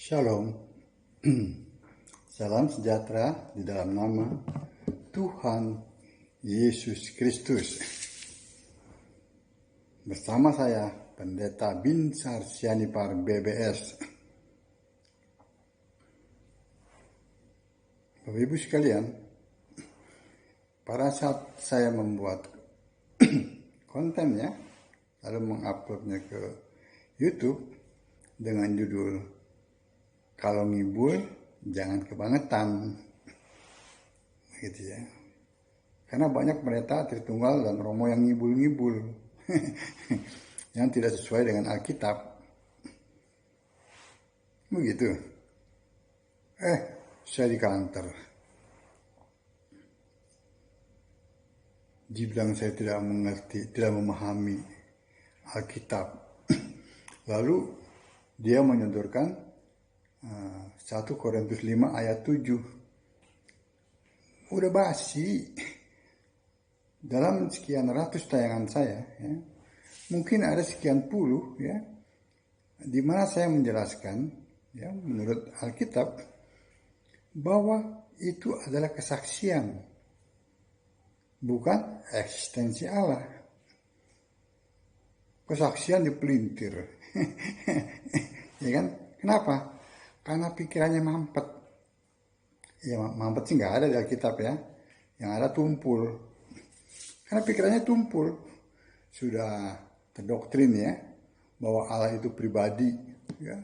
Shalom, salam sejahtera di dalam nama Tuhan Yesus Kristus. Bersama saya, Pendeta Binsar Sianipar BBS. Bapak Ibu sekalian, pada saat saya membuat kontennya, lalu menguploadnya ke YouTube dengan judul "Kalau ngibul, jangan kebangetan", gitu ya. Karena banyak pendeta Tritunggal dan Romo yang ngibul-ngibul, yang tidak sesuai dengan Alkitab. Begitu. Saya di kantor. Dibilang saya tidak mengerti, tidak memahami Alkitab. Lalu dia menyodorkan 1 Korintus 5 ayat 7. Udah basi. Dalam sekian ratus tayangan saya, ya, mungkin ada sekian puluh, ya, di mana saya menjelaskan, ya, menurut Alkitab, bahwa itu adalah kesaksian, bukan eksistensi Allah. Kesaksian dipelintir. Ya kan? Kenapa? Karena pikirannya mampet. Ya, mampet sih nggak ada di Alkitab, ya. Yang ada tumpul. Karena pikirannya tumpul. Sudah terdoktrin, ya, bahwa Allah itu pribadi, ya.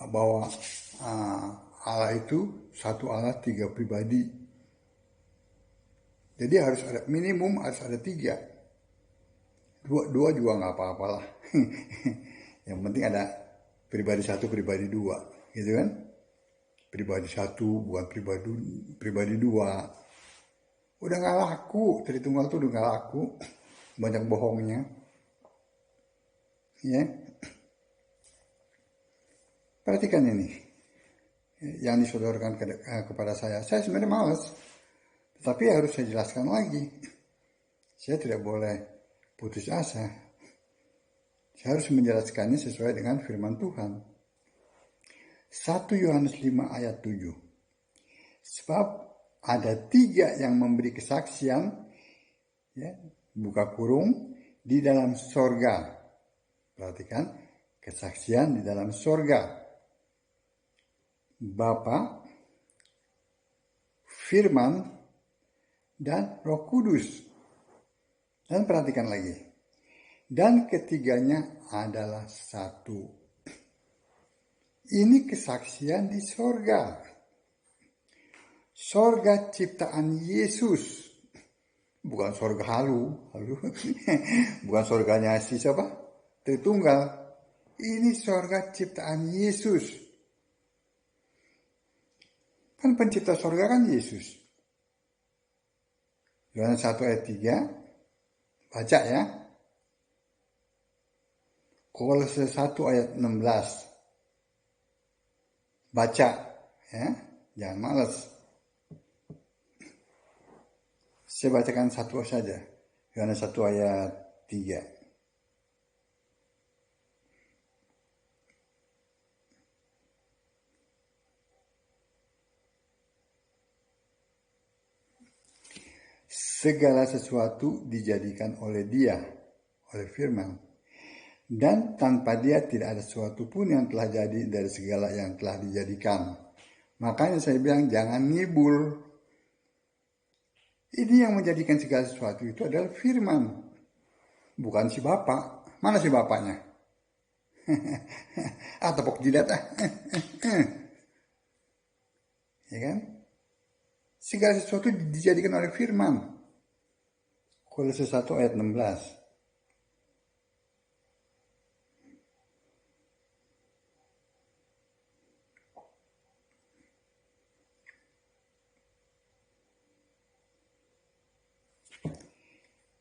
Bahwa Allah itu satu Allah, tiga pribadi. Jadi harus ada minimum, harus ada tiga. Dua juga nggak apa-apalah. Yang penting ada pribadi satu, pribadi dua, gitu kan? Pribadi satu, bukan pribadi dua. Udah nggak laku, Tritunggal tuh udah nggak laku, banyak bohongnya, ya. Perhatikan ini, yang disodorkan kepada saya. Saya sebenarnya malas, tapi harus saya jelaskan lagi. Saya tidak boleh putus asa. Saya harus menjelaskannya sesuai dengan firman Tuhan. 1 Yohanes 5 ayat 7. Sebab ada 3 yang memberi kesaksian, ya, buka kurung, di dalam sorga. Perhatikan, kesaksian di dalam sorga. Bapa, Firman, dan Roh Kudus. Dan perhatikan lagi. Dan ketiganya adalah satu. Ini kesaksian di sorga. Sorga ciptaan Yesus. Bukan sorga halu. Bukan sorganya si siapa? Tritunggal. Ini sorga ciptaan Yesus. Kan pencipta sorga kan Yesus. Yohanes 1 ayat 3. Baca, ya. Kolose 1 ayat 16. Baca, ya. Jangan malas. Saya bacakan satu saja. Yohanes 1 ayat 3. Segala sesuatu dijadikan oleh Dia, oleh Firman. Dan tanpa Dia tidak ada sesuatu pun yang telah jadi dari segala yang telah dijadikan. Makanya saya bilang jangan ngibul. Ini yang menjadikan segala sesuatu itu adalah Firman. Bukan si Bapak. Mana si Bapaknya? Tepuk jidat. Ya kan? Segala sesuatu dijadikan oleh Firman. Kolose 1 ayat 16.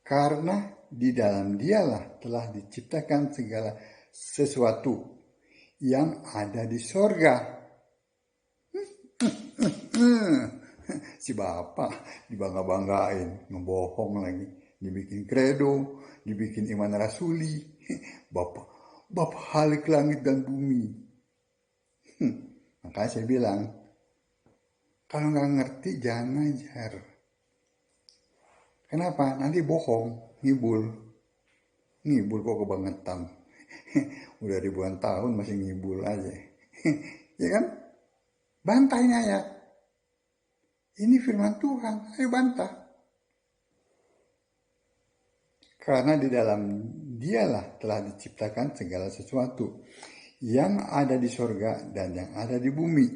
Karena di dalam Dialah telah diciptakan segala sesuatu yang ada di sorga. Si Bapak dibangga-banggain, ngebohong lagi, dibikin kredo, dibikin iman rasuli. Bapak Halik langit dan bumi. Makanya saya bilang, kalau nggak ngerti jangan ngajar. Kenapa? Nanti bohong, ngibul. Ngibul kok kebangetan. Udah ribuan tahun masih ngibul aja. Ya kan? Bantah ini ayat. Ini firman Tuhan, ayo bantah. Karena di dalam dialah telah diciptakan segala sesuatu yang ada di sorga dan yang ada di bumi,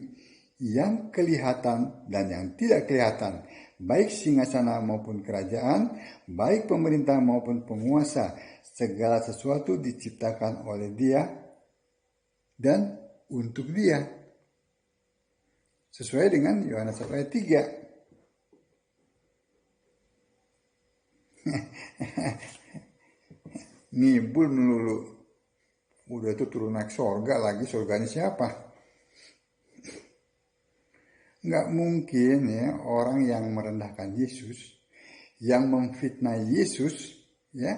yang kelihatan dan yang tidak kelihatan, baik singgasana maupun kerajaan, baik pemerintah maupun penguasa, segala sesuatu diciptakan oleh Dia dan untuk Dia. Sesuai dengan Yohanes 1 ayat 3. Ngibul melulu. Udah itu turun naik sorga lagi, sorganya siapa? Nggak mungkin ya orang yang merendahkan Yesus, yang memfitnah Yesus, ya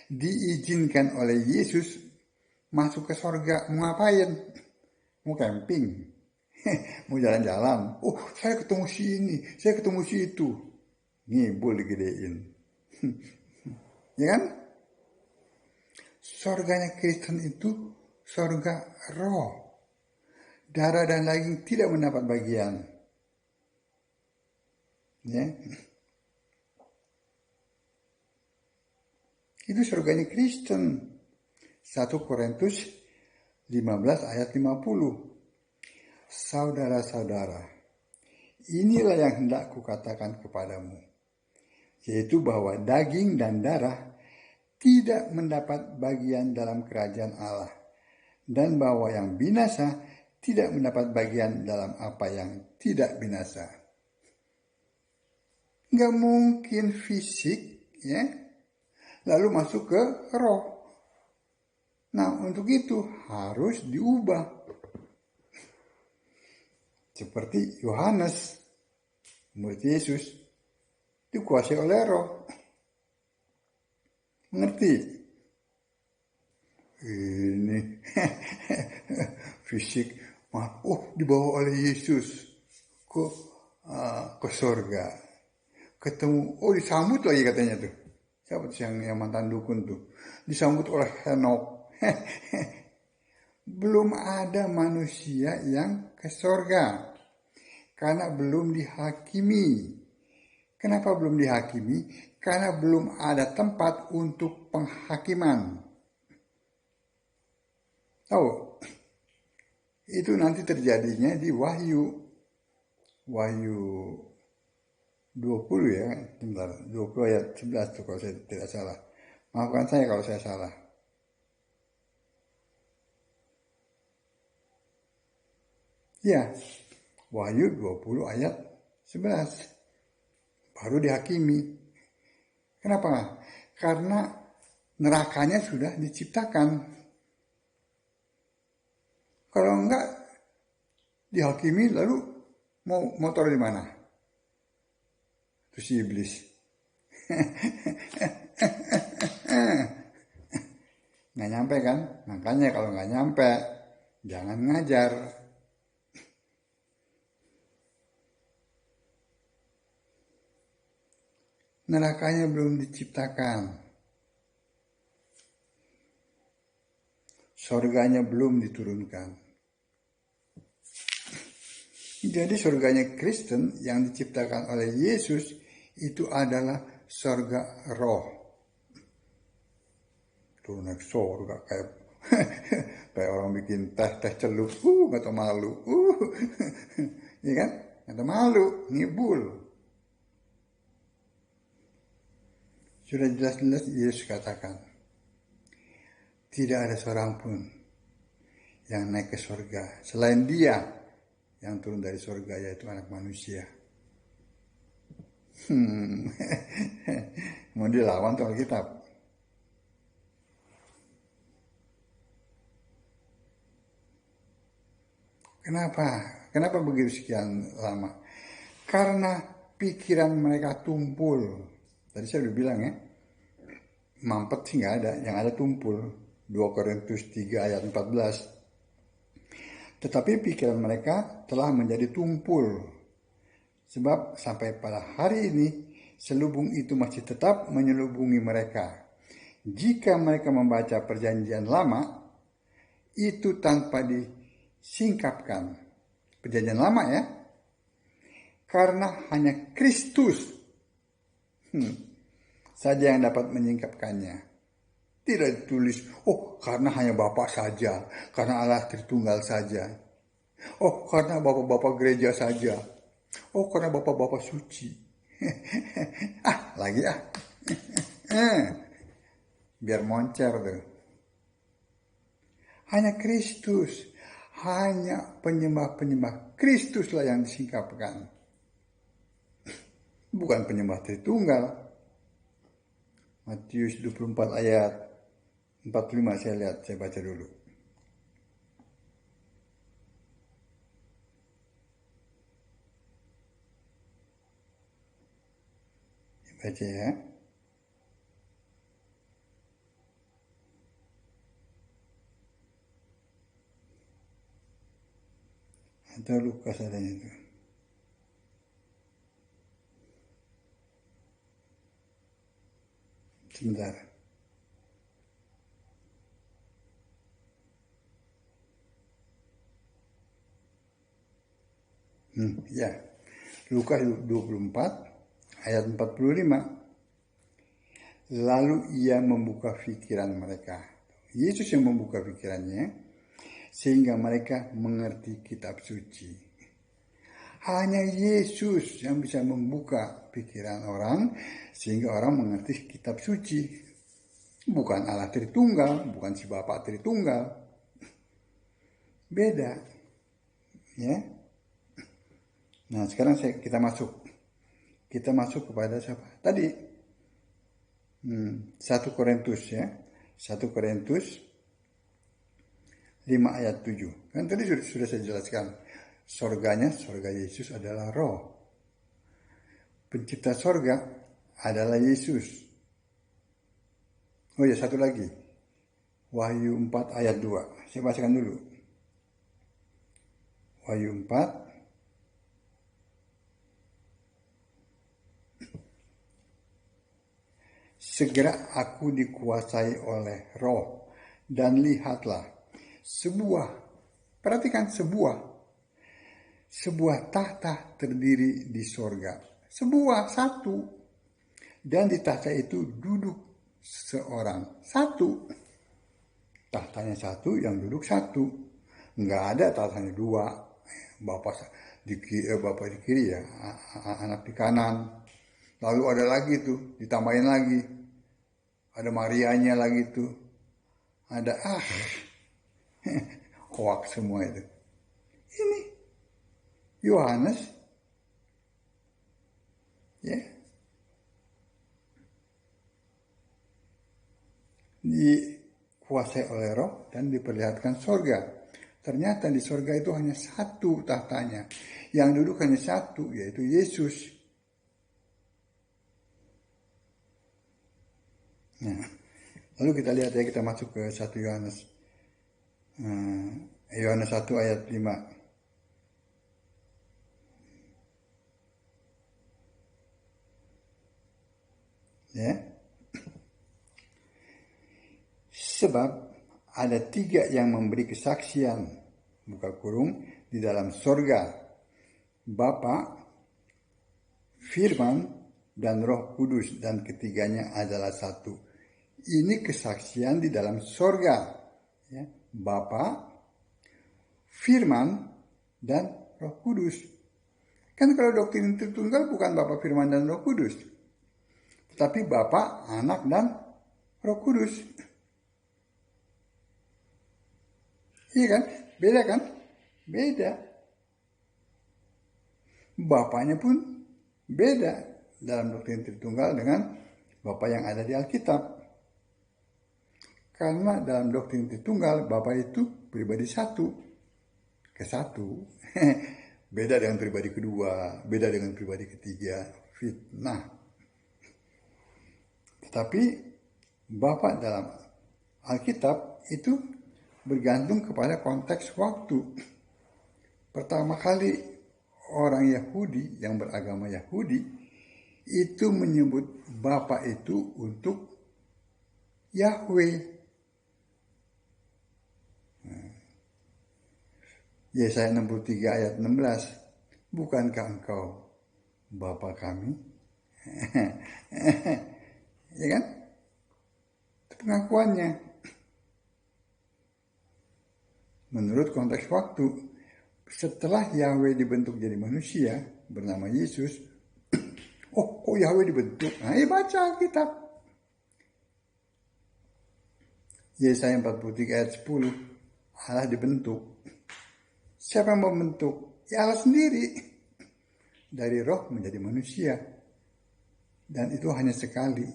diizinkan oleh Yesus masuk ke sorga. Mau ngapain? Mau camping? Mau jalan-jalan? Oh, saya ketemu si ini, saya ketemu si itu. Ngibul digedein. Ya kan? Sorganya Kristen itu sorga roh. Darah dan daging tidak mendapat bagian. Ya. Itu surganya Kristen. 1 Korintus 15 ayat 50. Saudara-saudara, inilah yang hendak kukatakan kepadamu, yaitu bahwa daging dan darah tidak mendapat bagian dalam kerajaan Allah, dan bahwa yang binasa tidak mendapat bagian dalam apa yang tidak binasa. Nggak mungkin fisik, ya, lalu masuk ke roh. Nah, untuk itu harus diubah. Seperti Yohanes, murid Yesus, dikuasai oleh roh. Mengerti? Ini fisik, dibawa oleh Yesus ke surga. Ketemu, disambut lagi katanya tuh. Siapa tuh yang mantan dukun tuh? Disambut oleh Henok. Belum ada manusia yang ke surga karena belum dihakimi. Kenapa belum dihakimi? Karena belum ada tempat untuk penghakiman. Tahu? Itu nanti terjadinya di Wahyu 20 ya, bentar, 20 ayat 11 tuh kalau saya tidak salah. Maafkan saya kalau saya salah. Ya, Wahyu 20 ayat 11. Baru dihakimi. Kenapa? Karena nerakanya sudah diciptakan. Kalau enggak dihakimi lalu mau taruh di mana? Itu si iblis. Nggak nyampe kan? Makanya kalau nggak nyampe, jangan ngajar. Nerakanya belum diciptakan. Surganya belum diturunkan. Jadi surganya Kristen yang diciptakan oleh Yesus itu adalah surga roh. Tuh naik surga kayak orang bikin teh celup, nggak tau malu, ya kan? Nggak tau malu, ngibul. Sudah jelas-jelas Yesus katakan, tidak ada seorang pun yang naik ke surga selain Dia yang turun dari surga, yaitu anak manusia. Mau dilawan tuh Alkitab. Kenapa begitu sekian lama? Karena pikiran mereka tumpul. Tadi saya udah bilang ya, mampet sih nggak ada, yang ada tumpul. 2 Korintus 3 ayat 14. Tetapi pikiran mereka telah menjadi tumpul. Sebab sampai pada hari ini, selubung itu masih tetap menyelubungi mereka. Jika mereka membaca perjanjian lama, itu tanpa disingkapkan. Perjanjian lama ya, karena hanya Kristus saja yang dapat menyingkapkannya. Tidak ditulis, oh karena hanya Bapa saja, karena Allah Tritunggal saja. Oh karena bapak-bapak gereja saja. Oh karena bapak-bapak suci. Lagi biar moncer tuh. Hanya Kristus, hanya penyembah-penyembah Kristuslah yang disingkapkan. Bukan penyembah Tritunggal. Matius 24 ayat 45 saya baca dulu. Baca ya. Atau Lukas adanya itu. Sebentar. Ya. Lukas 24 ayat 45. Lalu ia membuka pikiran mereka. Yesus yang membuka pikirannya sehingga mereka mengerti kitab suci. Hanya Yesus yang bisa membuka pikiran orang sehingga orang mengerti kitab suci. Bukan Allah Tritunggal, bukan si Bapa Tritunggal. Beda. Ya. Nah, sekarang kita masuk. Kita masuk kepada siapa? Tadi 1 Korintus ya. 1 Korintus 5 ayat 7. Kan tadi sudah saya jelaskan. Sorga Yesus adalah roh. Pencipta sorga adalah Yesus. Oh ya, satu lagi. Wahyu 4 ayat 2. Saya bacakan dulu. Wahyu 4. Segera aku dikuasai oleh roh. Dan lihatlah. Perhatikan sebuah tahta terdiri di sorga. Satu. Dan di tahta itu duduk seorang. Satu. Tahtanya satu, yang duduk satu. Nggak ada tahtanya dua. Bapak di kiri ya, anak di kanan. Lalu ada lagi tuh, ditambahin lagi. Ada Marianya lagi tuh. Ada hoax semua itu. Ini Yohanes ya dikuasai oleh roh dan diperlihatkan sorga. Ternyata di sorga itu hanya satu tahtanya. Yang duduk hanya satu, yaitu Yesus. Nah, lalu kita lihat ya, kita masuk ke 1 Yohanes. Yohanes 1 ayat 5. Ya. Sebab ada 3 yang memberi kesaksian, buka kurung, di dalam sorga. Bapa, Firman, dan Roh Kudus, dan ketiganya adalah satu. Ini kesaksian di dalam sorga. Ya. Bapa, Firman, dan Roh Kudus. Kan kalau doktrin Tritunggal bukan Bapa, Firman, dan Roh Kudus. Tetapi Bapa, Anak, dan Roh Kudus. Iya kan? Beda kan? Beda. Bapaknya pun beda dalam doktrin Tritunggal dengan Bapa yang ada di Alkitab. Karena dalam doktrin Tritunggal, Bapa itu pribadi satu. Kesatu. Beda dengan pribadi kedua, beda dengan pribadi ketiga. Fitnah. Tetapi Bapa dalam Alkitab itu bergantung kepada konteks waktu. pertama kali orang Yahudi yang beragama Yahudi itu menyebut Bapa itu untuk Yahweh. Yesaya 63 ayat 16. Bukankah engkau Bapa kami? Ya kan? Itu pengakuannya. Menurut konteks waktu, setelah Yahweh dibentuk jadi manusia bernama Yesus, oh kok Yahweh dibentuk? Nah, baca kitab. Yesaya 43 ayat 10, Allah dibentuk. Siapa yang membentuk? Ya Allah sendiri. Dari roh menjadi manusia. Dan itu hanya sekali.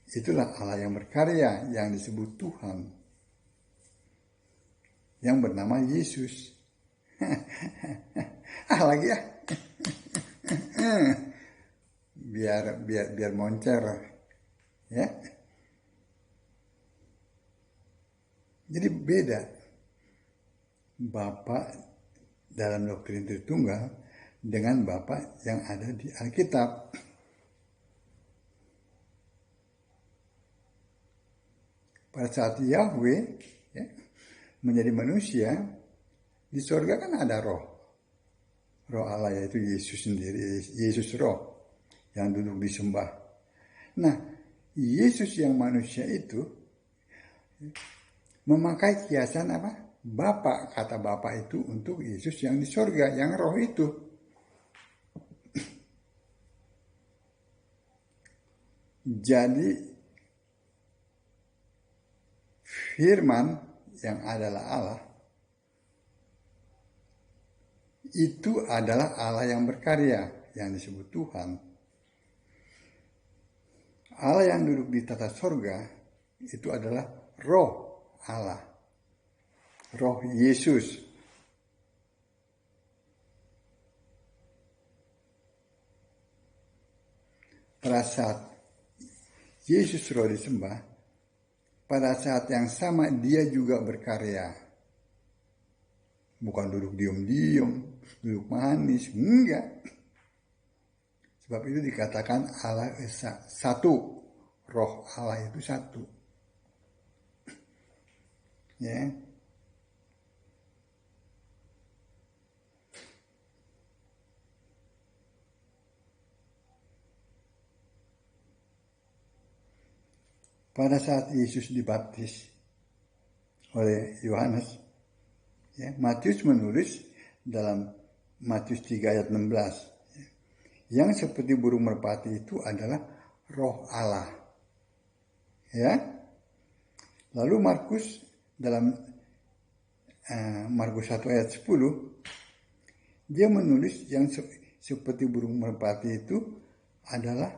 Itulah Allah yang berkarya, yang disebut Tuhan, yang bernama Yesus. Lagi ya. biar moncer. Ya. Jadi beda. Bapa dalam doktrin Tritunggal dengan Bapa yang ada di Alkitab. Pada saat Yahweh ya, menjadi manusia, di surga kan ada roh. Roh Allah yaitu Yesus sendiri, Yesus roh yang duduk disembah. Nah, Yesus yang manusia itu memakai kiasan apa? Bapa, kata Bapa itu untuk Yesus yang di surga, yang roh itu. Jadi Firman yang adalah Allah itu adalah Allah yang berkarya, yang disebut Tuhan. Allah yang duduk di tata sorga itu adalah roh Allah, roh Yesus. Pada saat Yesus roh disembah, pada saat yang sama dia juga berkarya. Bukan duduk diam-diam, duduk manis, enggak. Sebab itu dikatakan Allah Esa satu, roh Allah itu satu. Ya. Pada saat Yesus dibaptis oleh Yohanes, ya, Matius menulis dalam Matius 3 ayat 16, ya, yang seperti burung merpati itu adalah roh Allah. Ya. Lalu Markus dalam Markus 1 ayat 10, dia menulis yang seperti burung merpati itu adalah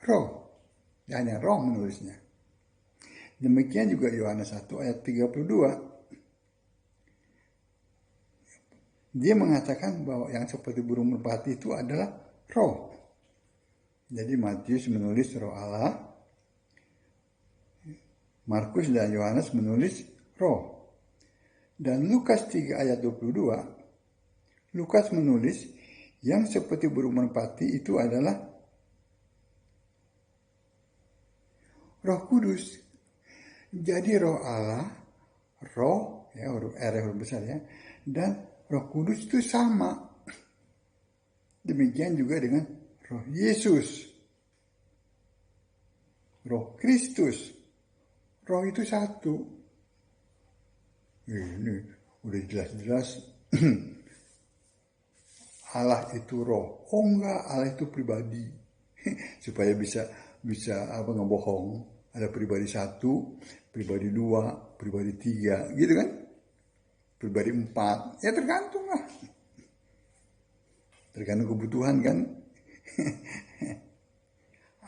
roh. Hanya roh menulisnya. Demikian juga Yohanes 1 ayat 32. Dia mengatakan bahwa yang seperti burung merpati itu adalah roh. Jadi Matius menulis roh Allah, Markus dan Yohanes menulis roh. Dan Lukas 3 ayat 22, Lukas menulis yang seperti burung merpati itu adalah Roh Kudus. Jadi roh Allah, roh, ya huruf R huruf besar ya, dan Roh Kudus itu sama. Demikian juga dengan roh Yesus, roh Kristus. Roh itu satu. Ini udah jelas-jelas Allah itu roh. Oh enggak, Allah itu pribadi. Supaya bisa ngebohong. Ada pribadi satu, pribadi dua, pribadi tiga, gitu kan? Pribadi empat, ya tergantung lah. Tergantung kebutuhan kan.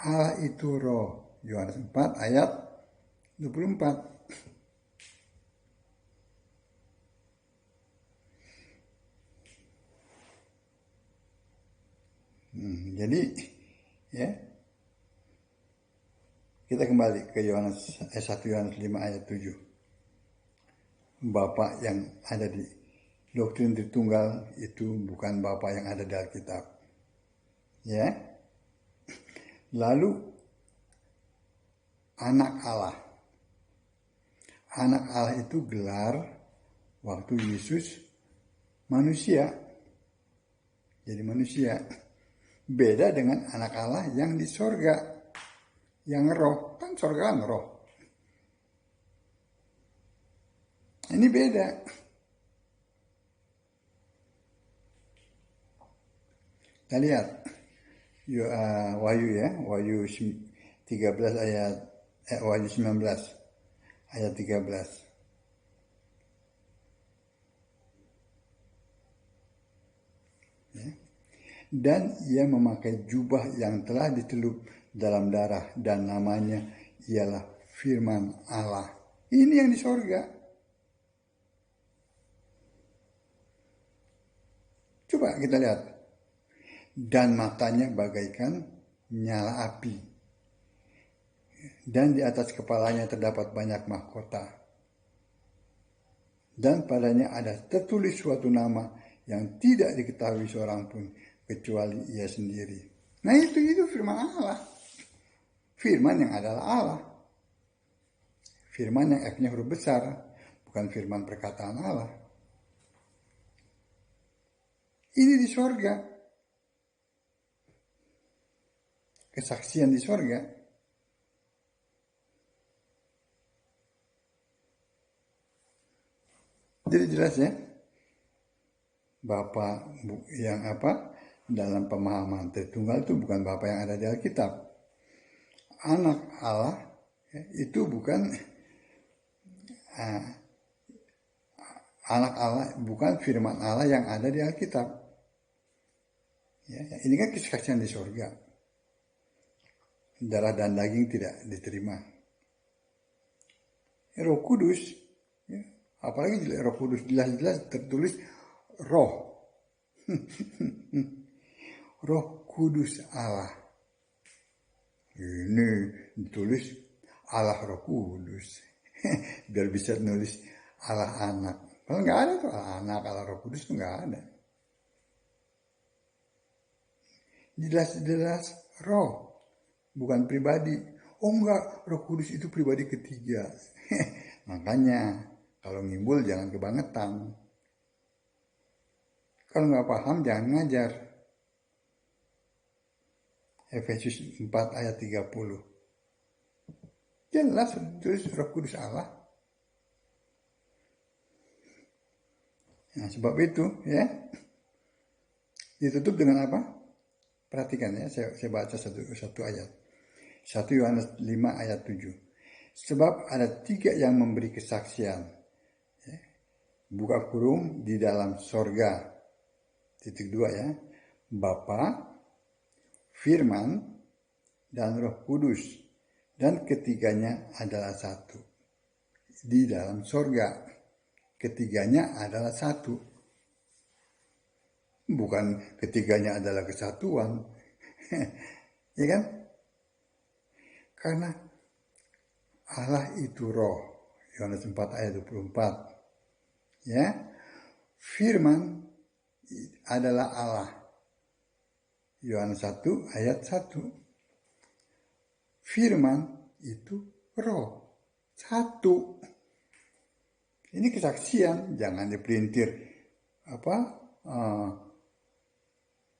Allah itu roh. Yohanes 4 ayat 24. Jadi ya kita kembali ke Yohanes 1 Yohanes 5 ayat 7. Bapa yang ada di doktrin Tritunggal itu bukan Bapa yang ada di Alkitab. Ya. Lalu anak Allah. Anak Allah itu gelar waktu Yesus manusia. Jadi manusia. Beda dengan anak Allah yang di sorga. Yang roh. Kan sorga kan roh. Ini beda. Kita lihat. Wahyu ya. Wahyu 13 ayat. Wahyu 19 ayat 13. Dan ia memakai jubah yang telah ditelup dalam darah dan namanya ialah Firman Allah. Ini yang di sorga. Coba kita lihat. Dan matanya bagaikan nyala api. Dan di atas kepalanya terdapat banyak mahkota. Dan padanya ada tertulis suatu nama yang tidak diketahui seorang pun kecuali ia sendiri. Nah itu firman Allah. Firman yang adalah Allah. Firman yang F-nya huruf besar. Bukan firman perkataan Allah. Ini di sorga. Kesaksian di sorga. Jadi jelas ya. Bapa yang dalam pemahaman Tritunggal itu bukan Bapa yang ada di Alkitab. Anak Allah itu bukan anak Allah, bukan firman Allah yang ada di Alkitab. Ya, ini kan kesaksian di surga. Darah dan daging tidak diterima. Roh Kudus, ya, apalagi Roh Kudus jelas-jelas tertulis roh. Roh Kudus Allah. Ini ditulis Allah Roh Kudus. Biar bisa nulis Allah anak. Kalau nggak ada tuh Allah anak, Allah Roh Kudus tuh nggak ada. Jelas-jelas roh, bukan pribadi. Oh enggak, Roh Kudus itu pribadi ketiga. Makanya kalau ngimbul jangan kebangetan. Kalau nggak paham jangan ngajar. Efesus 4 ayat 30. Jelas tulis Roh Kudus Allah. Nah, sebab itu ya ditutup dengan apa? Perhatikan ya, saya baca satu ayat. 1 Yohanes 5 ayat 7. Sebab ada 3 yang memberi kesaksian. Ya. Buka kurung di dalam sorga. Titik 2 ya. Bapa, Firman, dan Roh Kudus. Dan ketiganya adalah satu. Di dalam sorga. Ketiganya adalah satu. Bukan ketiganya adalah kesatuan. Ya kan? Karena Allah itu roh. Yohanes 4 ayat 24. Ya. Firman adalah Allah. Yohanes 1 ayat 1. Firman itu roh. Satu. Ini kesaksian, jangan dipelintir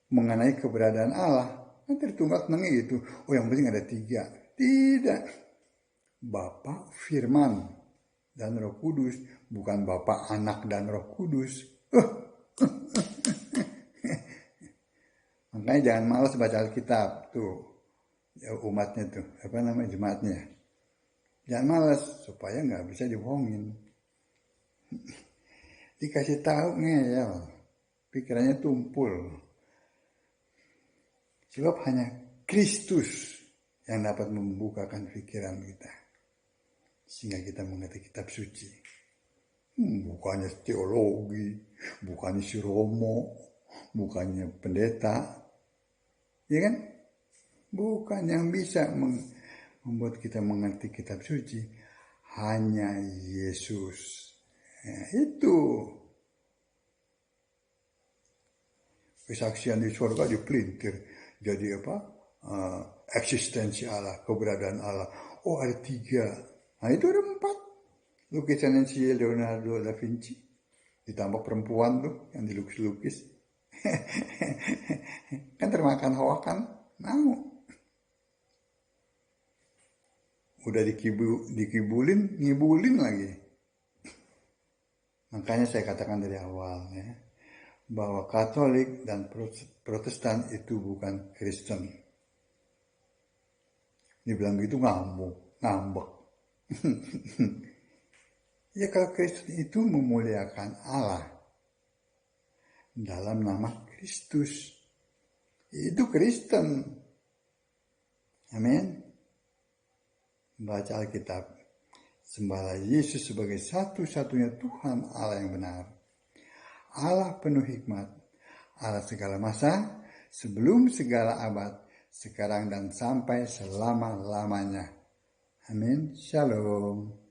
mengenai keberadaan Allah. Kan Tritunggal senangnya gitu. Oh yang penting ada 3. Tidak. Bapa, Firman, dan Roh Kudus. Bukan Bapa, Anak, dan Roh Kudus. Makanya jangan malas baca Alkitab. Tuh, ya umatnya tuh. Jemaatnya. Jangan malas, supaya nggak bisa dibohongin. Dikasih tahu ngeyel. Pikirannya tumpul. Sebab hanya Kristus yang dapat membukakan pikiran kita. Sehingga kita mengerti kitab suci. Bukannya teologi, bukannya si Romo, bukannya pendeta. Ya kan? Bukan yang bisa membuat kita mengerti kitab suci. Hanya Yesus. Ya, itu. Kesaksian di surga dipelintir jadi apa? Eksistensi Allah, keberadaan Allah. Oh, ada 3. Nah, itu ada 4. Lukisan si Leonardo da Vinci. Ditambah perempuan tuh yang dilukis-lukis. Kan termakan hoak kan? Mau. Udah dikibulin, ngibulin lagi. Makanya saya katakan dari awal ya, bahwa Katolik dan Protestan itu bukan Kristen. Dibilang gitu ngambek. Ya kalau Kristen itu memuliakan Allah dalam nama Kristus. Itu Kristen. Amin. Baca Alkitab. Sembahlah Yesus sebagai satu-satunya Tuhan Allah yang benar. Allah penuh hikmat. Allah segala masa, sebelum segala abad, sekarang dan sampai selama-lamanya. Amin. Shalom.